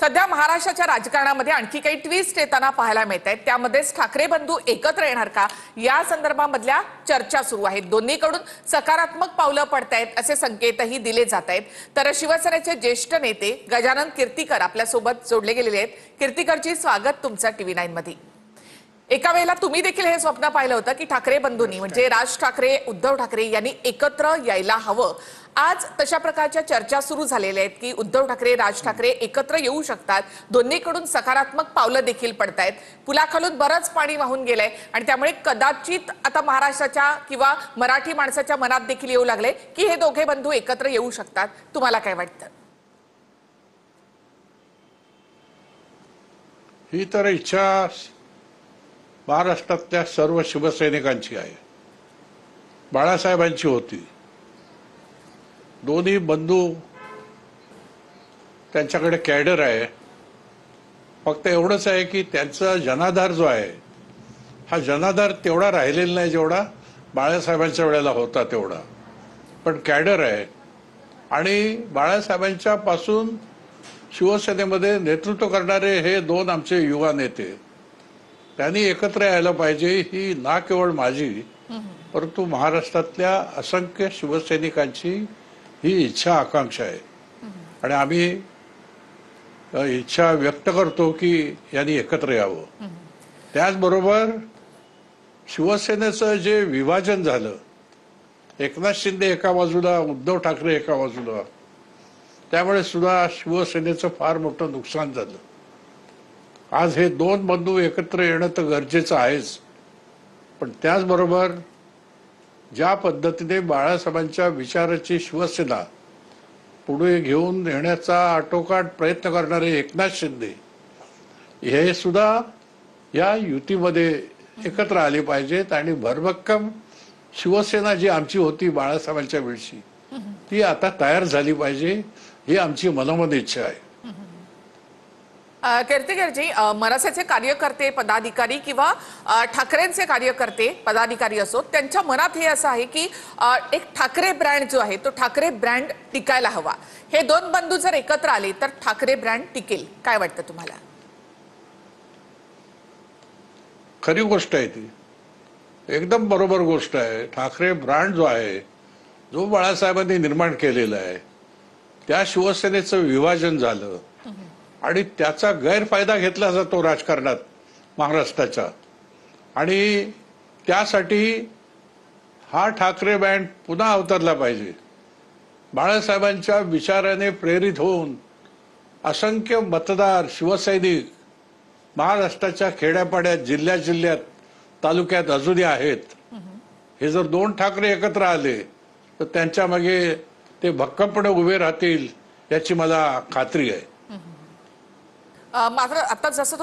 सध्या महाराष्ट्राच्या राजकारणामध्ये आणखी काही ट्विस्ट येताना पाहायला मिळत आहेत। त्यामध्येच ठाकरे बंधू एकत्र येणार का या संदर्भामधल्या चर्चा सुरू आहेत। दोन्हीकडून सकारात्मक पावलं पडतायत असे संकेतही दिले जात आहेत। तर शिवसेनेचे ज्येष्ठ नेते गजानन कीर्तिकर आपल्या सोबत जोडले गेलेले आहेत। कीर्तिकरजी, स्वागत तुमचं TV9 मध्ये। एका वेळेला तुम्ही देखील हे स्वप्न पाहिलं होतं की ठाकरे बंधूंनी म्हणजे राज ठाकरे, उद्धव ठाकरे यांनी एकत्र यायला हवं। आज तशा प्रकारच्या चर्चा सुरू झालेल्या आहेत की उद्धव ठाकरे, राज ठाकरे एकत्र येऊ शकतात। दोन्हीकडून सकारात्मक पावलं देखील पडतायत। पुलाखालून बरंच पाणी वाहून गेलंय आणि त्यामुळे कदाचित आता महाराष्ट्राच्या किंवा मराठी माणसाच्या मनात देखील येऊ लागले की हे दोघे बंधू एकत्र येऊ शकतात। तुम्हाला काय वाटतं? ही तर इच्छा महाराष्ट्रातल्या सर्व शिवसैनिकांची आहे, बाळासाहेबांची होती। दोन्ही बंधू त्यांच्याकडे कॅडर आहे। फक्त एवढंच आहे की त्यांचा जनाधार जो आहे हा जनाधार तेवढा राहिलेला नाही जेवढा बाळासाहेबांच्या वेळेला होता तेवढा, पण कॅडर आहे। आणि बाळासाहेबांच्या पासून शिवसेनेमध्ये नेतृत्व करणारे हे दोन आमचे युवा नेते, त्यांनी एकत्र यायला पाहिजे ही ना केवळ माझी परंतु महाराष्ट्रातल्या असंख्य शिवसैनिकांची ही इच्छा आकांक्षा आहे। आणि आम्ही इच्छा व्यक्त करतो की यांनी एकत्र यावं। त्याचबरोबर शिवसेनेचं जे विभाजन झालं, एकनाथ शिंदे एका बाजूला, उद्धव ठाकरे एका बाजूला, त्यामुळे सुद्धा शिवसेनेचं फार मोठं नुकसान झालं। आज हे दोन बंधू एकत्र येणं तर गरजेचं आहेच, पण त्याचबरोबर ज्या पद्धतीने बाळासाहेबांच्या विचाराची शिवसेना पुढे घेऊन येण्याचा आटोकाट प्रयत्न करणारे एकनाथ शिंदे हे सुद्धा या युतीमध्ये एकत्र आले पाहिजेत। आणि भरभक्कम शिवसेना जी आमची होती बाळासाहेबांच्या वेळची ती आता तयार झाली पाहिजे, ही आमची मनोमन इच्छा आहे। कीर्तिकरजी, मनसेचे कार्यकर्ते, पदाधिकारी किंवा ठाकरेंचे कार्यकर्ते, पदाधिकारी असो, त्यांच्या मनात हे असं आहे की एक ठाकरे ब्रँड जो आहे तो ठाकरे ब्रँड टिकायला हवा। हे दोन बंधू जर एकत्र आले तर ठाकरे ब्रँड टिकेल, काय वाटतं तुम्हाला? खरी गोष्ट आहे ती, एकदम बरोबर गोष्ट आहे। ठाकरे ब्रँड जो आहे, जो बाळासाहेबांनी निर्माण केलेला आहे, त्या शिवसेनेचं विभाजन झालं आणि त्याचा गैरफायदा घेतला जातो राजकारणात महाराष्ट्राच्या। आणि त्यासाठी हा ठाकरे बँड पुन्हा अवतरला पाहिजे। बाळासाहेबांच्या विचाराने प्रेरित होऊन असंख्य मतदार, शिवसैनिक महाराष्ट्राच्या खेड्यापाड्यात, जिल्ह्यात, तालुक्यात अजूनही आहेत। हे जर दोन ठाकरे एकत्र आले तर त्यांच्या मागे ते भक्कमपणे उभे राहतील याची मला खात्री आहे। मात्र आता जसं